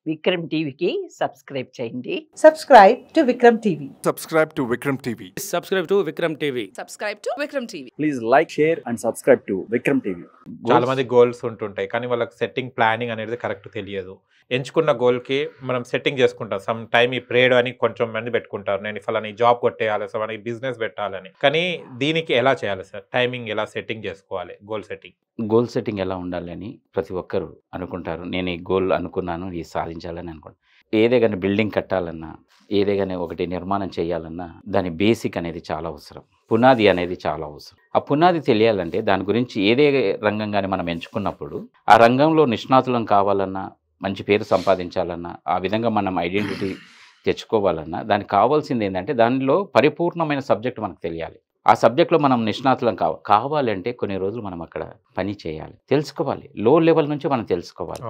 విక్రమ్ టీవీకి సబ్స్క్రైబ్ చేయండి. Subscribe to Vikram TV. Subscribe to Vikram TV. Subscribe to Vikram TV. Subscribe to Vikram TV. Please like, share and subscribe to Vikram TV. చాలా మంది goals ఉంటుంటాయి కానీ వాళ్ళకి setting planning అనేది correct తెలియదు. ఎంచుకున్న గోల్కి మనం సెట్టింగ్ చేసుకుంటాం. సమ్ టైం ఈ ప్రేడ్ అని కొంచెం మంది పెట్టుకుంటారు, నేను ఫలానా జాబ్ కొట్టేయాలి, ఫలానా బిజినెస్ పెట్టాలని. కానీ దీనికి ఎలా చేయాలి సార్? టైమింగ్ ఎలా సెట్టింగ్ చేసుకోవాలి? గోల్ సెట్టింగ్ ఎలా ఉండాలని ప్రతి ఒక్కరు అనుకుంటారు. నేను ఈ గోల్ అనుకున్నాను, ఇది సాధించాలని అనుకుంటాను. ఏదే కానీ బిల్డింగ్ కట్టాలన్నా, ఏదే కానీ ఒకటి నిర్మాణం చేయాలన్నా దాని బేసిక్ అనేది చాలా అవసరం, పునాది అనేది చాలా అవసరం. ఆ పునాది తెలియాలంటే దాని గురించి ఏదే రంగం కానీ మనం ఎంచుకున్నప్పుడు ఆ రంగంలో నిష్ణాతులం కావాలన్నా, మంచి పేరు సంపాదించాలన్నా, ఆ విధంగా మనం ఐడెంటిటీ తెచ్చుకోవాలన్నా దానికి కావాల్సింది ఏంటంటే దానిలో పరిపూర్ణమైన సబ్జెక్ట్ మనకు తెలియాలి. ఆ సబ్జెక్ట్లో మనం నిష్ణాతులం కావాలంటే కొన్ని రోజులు మనం అక్కడ పని చేయాలి, తెలుసుకోవాలి. లో లెవెల్ నుంచి మనం తెలుసుకోవాలి.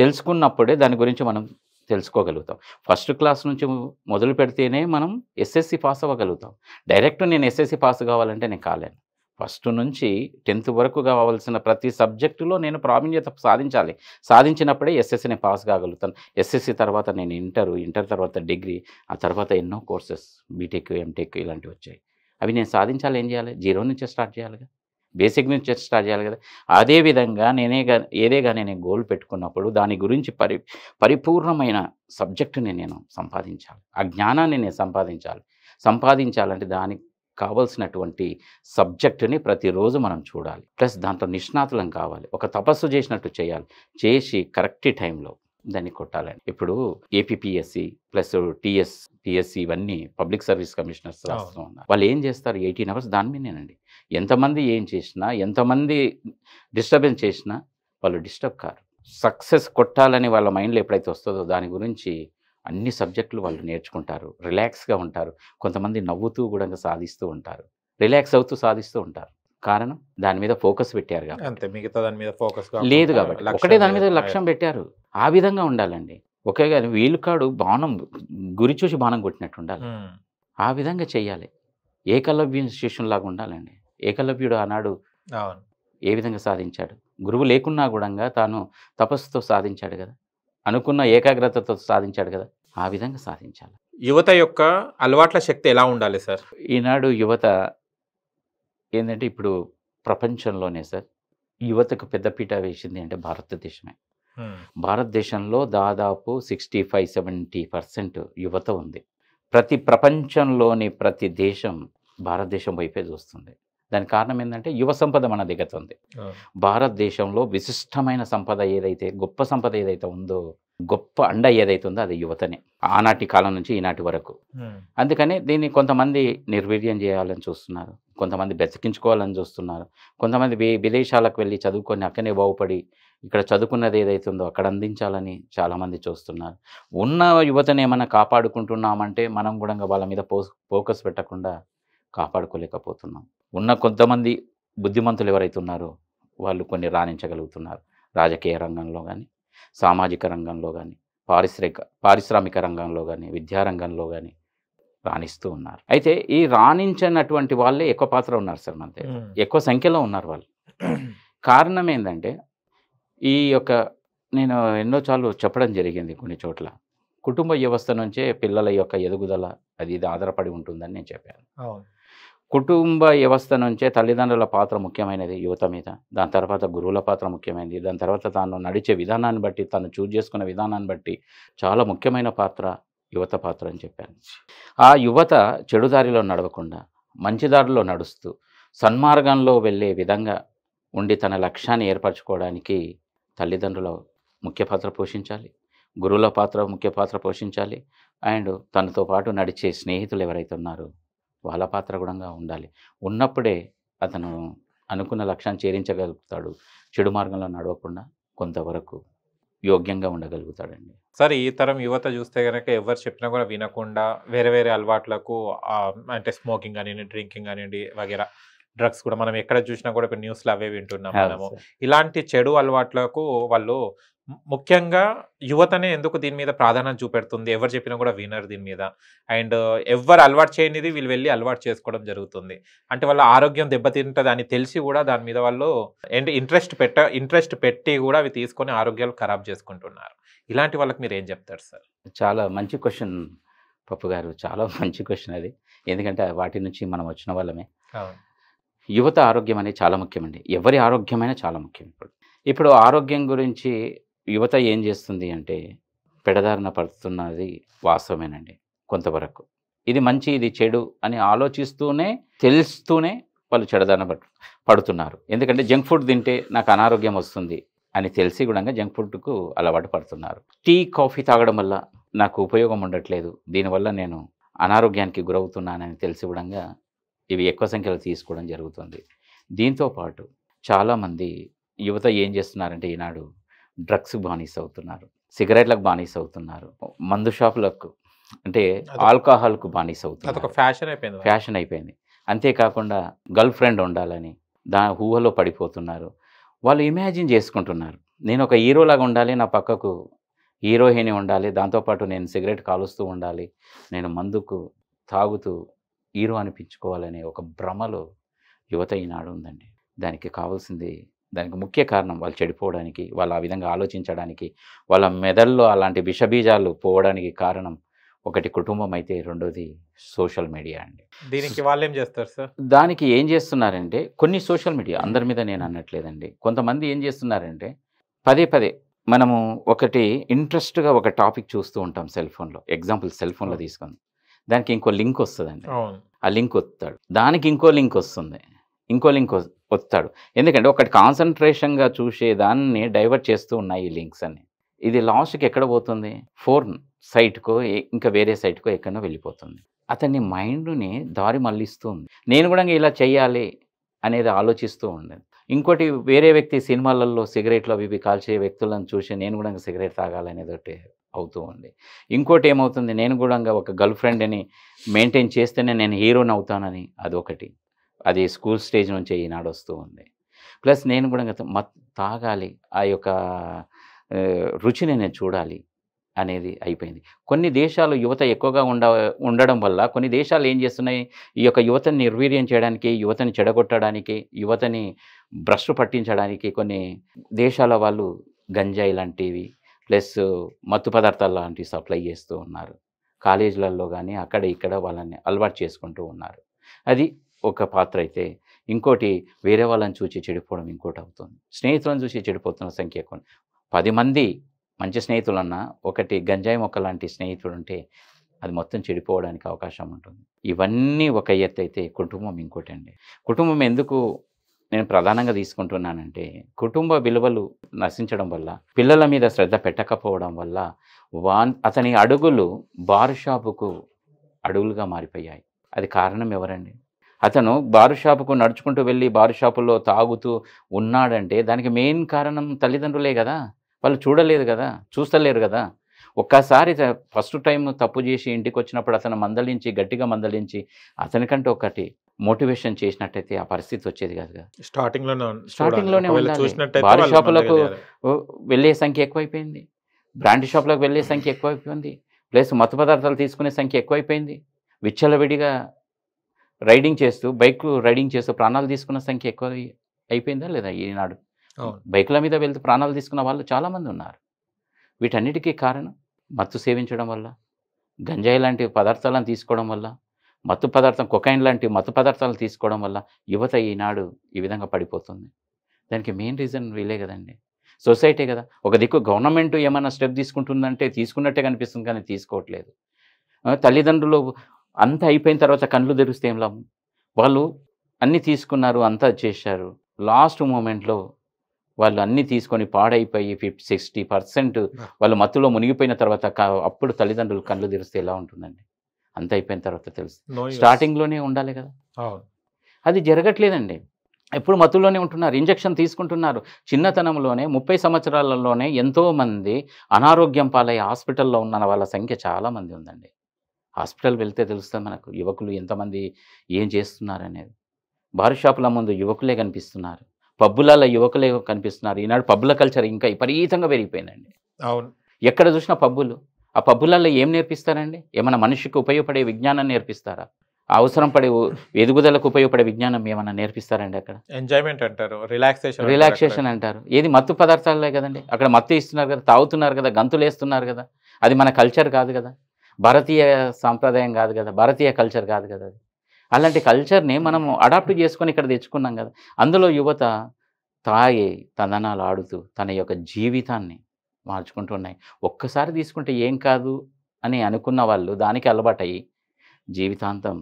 తెలుసుకున్నప్పుడే దాని గురించి మనం తెలుసుకోగలుగుతాం. ఫస్ట్ క్లాస్ నుంచి మొదలు పెడితేనే మనం ఎస్ఎస్సి పాస్ అవ్వగలుగుతాం. డైరెక్ట్ నేను ఎస్ఎస్సి పాస్ కావాలంటే నేను కాలేను. ఫస్ట్ నుంచి 10th వరకు కావాల్సిన ప్రతి సబ్జెక్టులో నేను ప్రావీణ్యత సాధించాలి. సాధించినప్పుడే ఎస్ఎస్సిని పాస్ కాగలుగుతాను. ఎస్ఎస్సి తర్వాత నేను ఇంటర్ తర్వాత డిగ్రీ, ఆ తర్వాత ఎన్నో కోర్సెస్ బీటెక్, ఎంటెక్ ఇలాంటివి వచ్చాయి. అవి నేను సాధించాలి. ఏం చేయాలి? 0 నుంచే స్టార్ట్ చేయాలి కదా, బేసిక్ నుంచి స్టార్ట్ చేయాలి కదా. అదేవిధంగా ఏదే కానీ నేను గోల్ పెట్టుకున్నప్పుడు దాని గురించి పరిపూర్ణమైన సబ్జెక్టుని నేను సంపాదించాలి, ఆ జ్ఞానాన్ని నేను సంపాదించాలంటే దానికి కావలసినటువంటి సబ్జెక్టుని ప్రతిరోజు మనం చూడాలి. ప్లస్ దాంట్లో నిష్ణాతులం కావాలి. ఒక తపస్సు చేసినట్టు చేసి కరెక్ట్ టైంలో దాన్ని కొట్టాలని. ఇప్పుడు ఏపీపీఎస్సి ప్లస్ టీఎస్సి ఇవన్నీ పబ్లిక్ సర్వీస్ కమిషనర్స్ రాస్తూ ఉన్నారు. వాళ్ళు ఏం చేస్తారు? 18 hours దాని మీదేనండి. ఎంతమంది ఏం చేసినా, ఎంతమంది డిస్టర్బెన్స్ చేసినా వాళ్ళు డిస్టర్బ్ కారు. సక్సెస్ కొట్టాలని వాళ్ళ మైండ్లో ఎప్పుడైతే వస్తుందో దాని గురించి అన్ని సబ్జెక్టులు వాళ్ళు నేర్చుకుంటారు, రిలాక్స్గా ఉంటారు. కొంతమంది నవ్వుతూ కూడా సాధిస్తూ ఉంటారు, రిలాక్స్ అవుతూ సాధిస్తూ ఉంటారు. కారణం దాని మీద ఫోకస్ పెట్టారు కాబట్టి. అంతే, మిగతా దాని మీద ఫోకస్ లేదు కాబట్టి ఒకటే దాని మీద లక్ష్యం పెట్టారు. ఆ విధంగా ఉండాలండి. ఒకే కానీ వీలుకాడు బాణం గురి చూసి బాణం కొట్టినట్టు ఉండాలి. ఆ విధంగా చెయ్యాలి. ఏకలవ్య శిష్యుని లాగా ఉండాలండి. ఏకలవ్యుడు ఆనాడు ఏ విధంగా సాధించాడు? గురువు లేకున్నా కూడా తాను తపస్సుతో సాధించాడు కదా, అనుకున్న ఏకాగ్రతతో సాధించాడు కదా. ఆ విధంగా సాధించాలి. యువత యొక్క అలవాట్ల శక్తి ఎలా ఉండాలి సార్? ఈనాడు యువత ఏంటంటే ఇప్పుడు ప్రపంచంలోనే సార్ యువతకు పెద్దపీట వేసింది అంటే భారతదేశమే. భారతదేశంలో దాదాపు 65-70% యువత ఉంది. ప్రపంచంలోని ప్రతి దేశం భారతదేశం వైపే చూస్తుంది. దానికి కారణం ఏంటంటే యువ సంపద మన దగ్గర ఉంది. భారతదేశంలో విశిష్టమైన సంపద ఏదైతే, గొప్ప సంపద ఏదైతే ఉందో, గొప్ప అండ ఏదైతే ఉందో అది యువతనే, ఆనాటి కాలం నుంచి ఈనాటి వరకు. అందుకని దీన్ని కొంతమంది నిర్వీర్యం చేయాలని చూస్తున్నారు, కొంతమంది బ్రతికించుకోవాలని చూస్తున్నారు, కొంతమంది విదేశాలకు వెళ్ళి చదువుకొని అక్కడనే బాగుపడి ఇక్కడ చదువుకున్నది ఏదైతే ఉందో అక్కడ అందించాలని చాలామంది చూస్తున్నారు. ఉన్న యువతను ఏమైనా కాపాడుకుంటున్నామంటే మనం కూడా వాళ్ళ మీద ఫోకస్ పెట్టకుండా కాపాడుకోలేకపోతున్నాం. ఉన్న కొంతమంది బుద్ధిమంతులు ఎవరైతే ఉన్నారో వాళ్ళు కొన్ని రాణించగలుగుతున్నారు. రాజకీయ రంగంలో కానీ, సామాజిక రంగంలో కానీ, పారిశ్రామిక రంగంలో కానీ, విద్యారంగంలో కానీ రాణిస్తూ ఉన్నారు. అయితే ఈ రాణించినటువంటి వాళ్ళే ఎక్కువ పాత్ర ఉన్నారు సార్, మన దగ్గర ఎక్కువ సంఖ్యలో ఉన్నారు వాళ్ళు. కారణం ఏంటంటే నేను ఎన్నోసార్లు చెప్పడం జరిగింది కొన్ని చోట్ల, కుటుంబ వ్యవస్థ నుంచే పిల్లల యొక్క ఎదుగుదల అది ఇది ఆధారపడి ఉంటుందని నేను చెప్పాను. కుటుంబ వ్యవస్థ నుంచే తల్లిదండ్రుల పాత్ర ముఖ్యమైనది యువత మీద, దాని తర్వాత గురువుల పాత్ర ముఖ్యమైనది, దాని తర్వాత తాను నడిచే విధానాన్ని బట్టి, తను చూజ్ చేసుకున్న విధానాన్ని బట్టి చాలా ముఖ్యమైన పాత్ర యువత పాత్ర అని చెప్పాను. ఆ యువత చెడుదారిలో నడవకుండా మంచి దారిలో నడుస్తూ సన్మార్గంలో వెళ్ళే విధంగా ఉండి తన లక్ష్యాన్ని ఏర్పరచుకోవడానికి తల్లిదండ్రుల ముఖ్య పాత్ర పోషించాలి, గురువుల పాత్ర ముఖ్య పాత్ర పోషించాలి, అండ్ తనతో పాటు నడిచే స్నేహితులు ఎవరైతే ఉన్నారో వాళ్ళ పాత్ర కూడా ఉండాలి. ఉన్నప్పుడే అతను అనుకున్న లక్ష్యాన్ని చేరించగలుగుతాడు, చెడు మార్గంలో నడవకుండా కొంతవరకు యోగ్యంగా ఉండగలుగుతాడండి. సార్, ఈ తరం యువత చూస్తే కనుక ఎవరు చెప్పినా కూడా వినకుండా వేరే వేరే అలవాట్లకు, అంటే స్మోకింగ్ కానివ్వండి, డ్రింకింగ్ కానివ్వండి, వగేరా డ్రగ్స్ కూడా మనం ఎక్కడ చూసినా కూడా ఇప్పుడు న్యూస్లో అవే వింటున్నాం మనము. ఇలాంటి చెడు అలవాట్లకు వాళ్ళు ముఖ్యంగా యువతనే ఎందుకు దీని మీద ప్రాధాన్యత చూపెడుతుంది? ఎవరు చెప్పినా కూడా వినరు దీని మీద. అండ్ ఎవ్వరు అలవాటు చేయనిది వీళ్ళు వెళ్లి అలవాటు చేసుకోవడం జరుగుతుంది. అంటే వాళ్ళ ఆరోగ్యం దెబ్బతింటదని తెలిసి కూడా దాని మీద వాళ్ళు ఇంట్రెస్ట్ పెట్టి కూడా అవి తీసుకొని ఆరోగ్యాలు ఖరాబ్ చేసుకుంటున్నారు. ఇలాంటి వాళ్ళకి మీరు ఏం చెప్తారు సార్? చాలా మంచి క్వశ్చన్ పప్పు గారు. చాలా మంచి క్వశ్చన్ అది. ఎందుకంటే వాటి నుంచి మనం వచ్చిన వాళ్ళమే. అవును. యువత ఆరోగ్యం అనేది చాలా ముఖ్యమండి. ఎవరి ఆరోగ్యమైనా చాలా ముఖ్యం. ఇప్పుడు ఆరోగ్యం గురించి యువత ఏం చేస్తుంది అంటే పెడదారిన పడుతున్నది వాస్తవమేనండి కొంతవరకు. ఇది మంచి, ఇది చెడు అని ఆలోచిస్తూనే తెలుస్తూనే వాళ్ళు చెడదారిన పడుతున్నారు. ఎందుకంటే జంక్ ఫుడ్ తింటే నాకు అనారోగ్యం వస్తుంది అని తెలిసి కూడా జంక్ ఫుడ్కు అలవాటు పడుతున్నారు. టీ, కాఫీ తాగడం వల్ల నాకు ఉపయోగం ఉండట్లేదు, దీనివల్ల నేను అనారోగ్యానికి గురవుతున్నానని తెలిసి కూడా ఇవి ఎక్కువ సంఖ్యలో తీసుకోవడం జరుగుతుంది. దీంతోపాటు చాలామంది యువత ఏం చేస్తున్నారంటే ఈనాడు డ్రగ్స్ బానిస అవుతున్నారు, సిగరెట్లకు బానిస అవుతున్నారు, మందు షాపులకు అంటే ఆల్కహాల్కు బానిస అవుతున్నారు. అదొక ఫ్యాషన్ అయిపోయింది. అంతేకాకుండా గర్ల్ ఫ్రెండ్ ఉండాలని ఊహలో పడిపోతున్నారు. వాళ్ళు ఇమాజిన్ చేసుకుంటున్నారు, నేను ఒక హీరోలాగా ఉండాలి, నా పక్కకు హీరోయిన్ ఉండాలి, దాంతోపాటు నేను సిగరెట్ కాలుస్తూ ఉండాలి, నేను మందుకు తాగుతూ హీరో అనిపించుకోవాలనే ఒక భ్రమలో యువత ఈనాడు ఉందండి. దానికి ముఖ్య కారణం వాళ్ళు చెడిపోవడానికి, వాళ్ళు ఆ విధంగా ఆలోచించడానికి, వాళ్ళ మెదడులో అలాంటి విషబీజాలు పోవడానికి కారణం ఒకటి కుటుంబం అయితే, రెండోది సోషల్ మీడియా అండి. దీనికి వాళ్ళు ఏం చేస్తారు సార్? దానికి ఏం చేస్తున్నారంటే కొన్ని సోషల్ మీడియా, అందరి మీద నేను అనట్లేదండి, కొంతమంది ఏం చేస్తున్నారంటే పదే పదే మనము ఒకటి ఇంట్రెస్ట్గా ఒక టాపిక్ చూస్తూ ఉంటాం సెల్ ఫోన్లో. ఎగ్జాంపుల్ సెల్ ఫోన్లో తీసుకుంది, దానికి ఇంకో లింక్ వస్తుందండి. ఆ లింక్ వస్తాడు, దానికి ఇంకో లింక్ వస్తుంది, ఇంకో లింక్ వస్తాడు. ఎందుకంటే ఒకటి కాన్సన్ట్రేషన్గా చూసే దాన్ని డైవర్ట్ చేస్తూ ఉన్నాయి ఈ లింక్స్ అన్ని. ఇది లాస్ట్కి ఎక్కడ పోతుంది? ఫోన్ సైట్కో ఇంకా వేరే సైట్కో ఎక్కడో వెళ్ళిపోతుంది. అతని మైండ్ని దారి మళ్ళిస్తుంది. నేను కూడా ఇలా చెయ్యాలి అనేది ఆలోచిస్తూ ఉండేది. ఇంకోటి వేరే వ్యక్తి సినిమాలలో సిగరెట్లు అవి కాల్చే వ్యక్తులను చూసి నేను కూడా సిగరెట్ తాగాలనేది ఒకటి అవుతూ ఉంది. ఇంకోటి ఏమవుతుంది, నేను కూడా ఒక గర్ల్ ఫ్రెండ్ని మెయింటైన్ చేస్తేనే నేను హీరోని అవుతానని అదొకటి. అది స్కూల్ స్టేజ్ నుంచే ఈనాడు వస్తూ ఉంది. ప్లస్ నేను కూడా తాగాలి, ఆ యొక్క రుచిని నేను చూడాలి అనేది అయిపోయింది. కొన్ని దేశాలు యువత ఎక్కువగా ఉండడం వల్ల కొన్ని దేశాలు ఏం చేస్తున్నాయి, ఈ యొక్క యువతని నిర్వీర్యం చేయడానికి, యువతని చెడగొట్టడానికి, యువతని భ్రష్టు పట్టించడానికి కొన్ని దేశాల వాళ్ళు గంజాయి లాంటివి ప్లస్ మత్తు పదార్థాలు లాంటివి సప్లై చేస్తూ ఉన్నారు. కాలేజీలలో కానీ అక్కడ ఇక్కడ వాళ్ళని అలవాటు చేసుకుంటూ ఉన్నారు. అది ఒక పాత్ర అయితే, ఇంకోటి వేరే వాళ్ళని చూసి చెడిపోవడం ఇంకోటి అవుతుంది. స్నేహితులను చూసి చెడిపోతున్న సంఖ్య ఎక్కువ. 10 మంది మంచి స్నేహితులన్నా ఒకటి గంజాయి మొక్క లాంటి స్నేహితుడు ఉంటే అది మొత్తం చెడిపోవడానికి అవకాశం ఉంటుంది. ఇవన్నీ ఒక ఎత్తు అయితే, కుటుంబం ఇంకోటి అండి. కుటుంబం ఎందుకు నేను ప్రధానంగా తీసుకుంటున్నానంటే, కుటుంబ విలువలు నశించడం వల్ల, పిల్లల మీద శ్రద్ధ పెట్టకపోవడం వల్ల అతని అడుగులు బారు షాపుకు అడుగులుగా మారిపోయాయి. అది కారణం ఎవరండి? అతను బారు షాపుకు నడుచుకుంటూ వెళ్ళి బారు షాపులో తాగుతూ ఉన్నాడంటే దానికి మెయిన్ కారణం తల్లిదండ్రులే కదా. వాళ్ళు చూడలేదు కదా, చూస్తలేరు కదా. ఒక్కసారి ఫస్ట్ టైం తప్పు చేసి ఇంటికి వచ్చినప్పుడు అతను మందలించి, గట్టిగా మందలించి అతనికంటే ఒకటి మోటివేషన్ చేసినట్టయితే ఆ పరిస్థితి వచ్చేది కాదు కదా. స్టార్టింగ్లోనే బారు షాపులకు వెళ్ళే సంఖ్య ఎక్కువైపోయింది, బ్రాండ్ షాపులకు వెళ్ళే సంఖ్య ఎక్కువైపోయింది, ప్లస్ మత్తు పదార్థాలు తీసుకునే సంఖ్య ఎక్కువైపోయింది. విచ్చలవిడిగా బైక్ రైడింగ్ చేస్తూ ప్రాణాలు తీసుకున్న సంఖ్య ఎక్కువ అయిపోయిందా లేదా? ఈనాడు బైకుల మీద వెళ్తూ ప్రాణాలు తీసుకున్న వాళ్ళు చాలామంది ఉన్నారు. వీటన్నిటికీ కారణం మత్తు సేవించడం వల్ల, గంజాయి లాంటి పదార్థాలను తీసుకోవడం వల్ల, కొకైన్ లాంటి మత్తు పదార్థాలను తీసుకోవడం వల్ల యువత ఈనాడు ఈ విధంగా పడిపోతుంది. దానికి మెయిన్ రీజన్ వీలే కదండి, సొసైటీ కదా. ఒక దిక్కు గవర్నమెంట్ ఏమైనా స్టెప్ తీసుకుంటుందంటే తీసుకున్నట్టే కనిపిస్తుంది, కానీ తీసుకోవట్లేదు. తల్లిదండ్రులు అంతా అయిపోయిన తర్వాత కళ్ళు తెరిస్తే ఏం లాభం? వాళ్ళు అన్నీ తీసుకున్నారు, అంతా చేశారు, లాస్ట్ మూమెంట్లో వాళ్ళు అన్నీ తీసుకొని పాడైపోయి 50-60% వాళ్ళు మత్తులో మునిగిపోయిన తర్వాత అప్పుడు తల్లిదండ్రులు కళ్ళు తెరిస్తే ఎలా ఉంటుందండి? అంత అయిపోయిన తర్వాత తెలుసు. స్టార్టింగ్లోనే ఉండాలి కదా, అది జరగట్లేదండి. ఎప్పుడు మత్తులోనే ఉంటున్నారు, ఇంజెక్షన్ తీసుకుంటున్నారు. చిన్నతనంలోనే 30 సంవత్సరాలలోనే ఎంతోమంది అనారోగ్యం పాలై హాస్పిటల్లో ఉన్న వాళ్ళ సంఖ్య చాలామంది ఉందండి. హాస్పిటల్ వెళ్తే తెలుస్తుంది మనకు యువకులు ఎంతమంది ఏం చేస్తున్నారు అనేది. బారు షాపుల ముందు యువకులే కనిపిస్తున్నారు, పబ్బులలో యువకులే కనిపిస్తున్నారు. ఈనాడు పబ్బుల కల్చర్ ఇంకా విపరీతంగా పెరిగిపోయిందండి. అవును. ఎక్కడ చూసినా పబ్బులు. ఆ పబ్బులలో ఏం నేర్పిస్తారండి? ఏమైనా మనిషికి ఉపయోగపడే విజ్ఞానం నేర్పిస్తారా? అవసరం పడే ఎదుగుదలకు ఉపయోగపడే విజ్ఞానం ఏమైనా నేర్పిస్తారండి అక్కడ? ఎంజాయ్మెంట్ అంటారు, రిలాక్సేషన్ అంటారు. ఏది మత్తు పదార్థాలే కదండి. అక్కడ మత్తు ఇస్తున్నారు కదా, తాగుతున్నారు కదా, గంతులు వేస్తున్నారు కదా. అది మన కల్చర్ కాదు కదా, భారతీయ సాంప్రదాయం కాదు కదా, భారతీయ కల్చర్ కాదు కదా. అది అలాంటి కల్చర్ని మనం అడాప్ట్ చేసుకొని ఇక్కడ తెచ్చుకున్నాం కదా. అందులో యువత తాగి తందనాలు ఆడుతూ తన యొక్క జీవితాన్ని మార్చుకుంటున్నాయి. ఒక్కసారి తీసుకుంటే ఏం కాదు అని అనుకున్న వాళ్ళు దానికి అలవాటయ్యి జీవితాంతం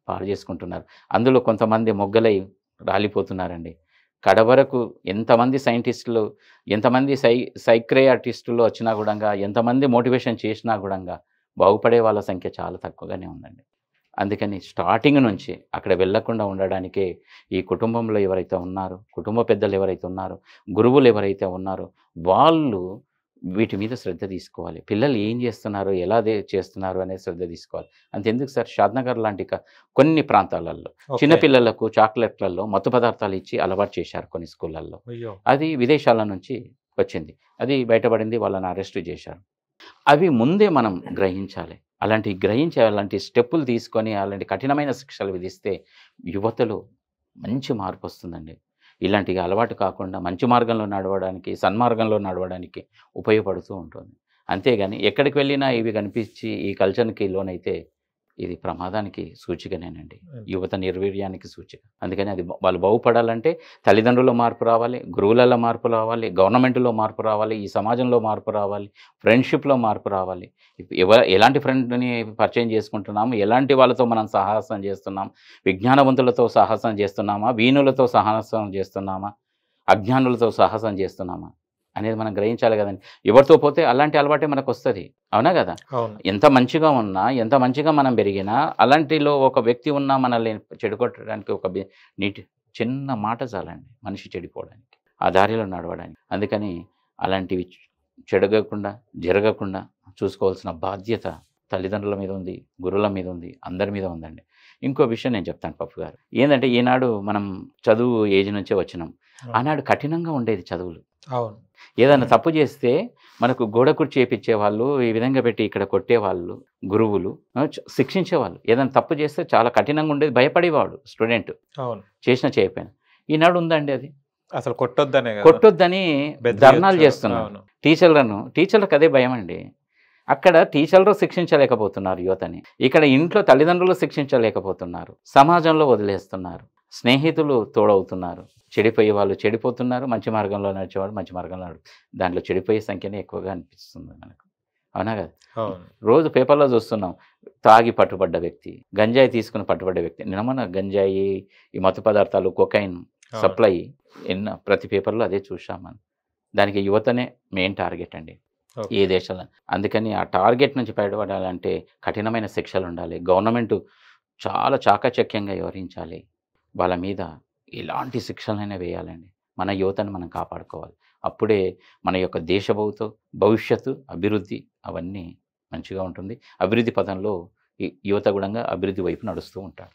పాడు చేసుకుంటున్నారు. అందులో కొంతమంది మొగ్గలై రాలిపోతున్నారండి. కడవరకు ఎంతమంది సైంటిస్టులు, ఎంతమంది సైక్రియాటిస్టులు వచ్చినా కూడా, ఎంతమంది మోటివేషన్ చేసినా కూడా బాగుపడే వాళ్ళ సంఖ్య చాలా తక్కువగానే ఉందండి. అందుకని స్టార్టింగ్ నుంచి అక్కడ వెళ్లకుండా ఉండడానికే ఈ కుటుంబంలో ఎవరైతే ఉన్నారో, కుటుంబ పెద్దలు ఎవరైతే ఉన్నారో, గురువులు ఎవరైతే ఉన్నారో వాళ్ళు వీటి మీద శ్రద్ధ తీసుకోవాలి. పిల్లలు ఏం చేస్తున్నారు, ఎలా చేస్తున్నారు అనేది శ్రద్ధ తీసుకోవాలి. అంతెందుకు సార్, షాద్నగర్ లాంటి కొన్ని ప్రాంతాలలో చిన్నపిల్లలకు చాక్లెట్లలో మత్తు పదార్థాలు ఇచ్చి అలవాటు చేశారు కొన్ని స్కూళ్ళల్లో. అది విదేశాల నుంచి వచ్చింది, అది బయటపడింది, వాళ్ళని అరెస్ట్ చేశారు. అవి ముందే మనం గ్రహించాలి. అలాంటి స్టెప్పులు తీసుకొని అలాంటి కఠినమైన శిక్షలు విధిస్తే యువతలో మంచి మార్పు వస్తుందండి. ఇలాంటి అలవాటు కాకుండా మంచి మార్గంలో నడవడానికి, సన్మార్గంలో నడవడానికి ఉపయోగపడుతూ ఉంటుంది. అంతేగాని ఎక్కడికి వెళ్ళినా ఇవి కనిపించి ఈ కల్చర్కి లోనైతే ఇది ప్రమాదానికి సూచికనేనండి, యువత నిర్వీర్యానికి సూచిక. అందుకని అది వాళ్ళు బాగుపడాలంటే తల్లిదండ్రుల్లో మార్పు రావాలి, గురువులలో మార్పు రావాలి, గవర్నమెంట్లో మార్పు రావాలి, ఈ సమాజంలో మార్పు రావాలి, ఫ్రెండ్షిప్లో మార్పు రావాలి. ఎలాంటి ఫ్రెండ్ని పరిచయం చేసుకుంటున్నాము, ఎలాంటి వాళ్ళతో మనం సాహసం చేస్తున్నాం, విజ్ఞానవంతులతో సాహసం చేస్తున్నామా, వీణులతో సాహసం చేస్తున్నామా, అజ్ఞానులతో సాహసం చేస్తున్నామా అనేది మనం గ్రహించాలి కదండి. ఎవరితో పోతే అలాంటి అలవాటే మనకు వస్తుంది, అవునా కదా. ఎంత మంచిగా ఉన్నా, ఎంత మంచిగా మనం పెరిగినా, అలాంటిలో ఒక వ్యక్తి ఉన్నా మనల్ని చెడుకొట్టడానికి ఒక చిన్న మాట చాలండి మనిషి చెడిపోవడానికి, ఆ దారిలో నడవడానికి. అందుకని అలాంటివి జరగకుండా చూసుకోవాల్సిన బాధ్యత తల్లిదండ్రుల మీద ఉంది, గురువుల మీద ఉంది, అందరి మీద ఉందండి. ఇంకో విషయం నేను చెప్తాను పప్పు గారు, ఏంటంటే ఈనాడు మనం చదువు ఏజ్ నుంచే వచ్చినాం. ఆనాడు కఠినంగా ఉండేది చదువులు. అవును. ఏదైనా తప్పు చేస్తే మనకు గోడ కుర్చీ చేపించేవాళ్ళు, ఈ విధంగా పెట్టి ఇక్కడ కొట్టేవాళ్ళు, గురువులు శిక్షించేవాళ్ళు. ఏదైనా తప్పు చేస్తే చాలా కఠినంగా ఉండేది, భయపడేవాడు స్టూడెంట్. అవును. చేసినా చేయకపోయినా. ఈనాడు ఉందండి అది, అసలు కొట్టొద్దని ధర్నాలు చేస్తున్నారు. టీచర్లకు అదే భయం అండి. అక్కడ టీచర్లు శిక్షించలేకపోతున్నారు యువతని, ఇక్కడ ఇంట్లో తల్లిదండ్రులు శిక్షించలేకపోతున్నారు, సమాజంలో వదిలేస్తున్నారు, స్నేహితులు తోడవుతున్నారు. చెడిపోయే వాళ్ళు చెడిపోతున్నారు, మంచి మార్గంలో నడిచేవాడు మంచి మార్గంలో దాంట్లో చెడిపోయే సంఖ్యనే ఎక్కువగా అనిపిస్తుంది మనకు, అవునా కదా. రోజు పేపర్లో చూస్తున్నాం, తాగి పట్టుబడ్డ వ్యక్తి, గంజాయి తీసుకుని పట్టుబడ్డ వ్యక్తి. నిన్న గంజాయి, ఈ మత్తు పదార్థాలు, కొకైన్ సప్లై ప్రతి పేపర్లో అదే చూసాం మనం. దానికి యువతనే మెయిన్ టార్గెట్ అండి ఏ దేశంలో. అందుకని ఆ టార్గెట్ నుంచి బయటపడాలంటే కఠినమైన శిక్షలు ఉండాలి. గవర్నమెంట్ చాలా చాకచక్యంగా వ్యవహరించాలి, వాళ్ళ మీద ఎలాంటి శిక్షలైనా వేయాలండి. మన యువతను మనం కాపాడుకోవాలి. అప్పుడే మన యొక్క భవిష్యత్తు, అభివృద్ధి అవన్నీ మంచిగా ఉంటుంది. అభివృద్ధి పదంలో యువత కూడా అభివృద్ధి వైపు నడుస్తూ ఉంటారు.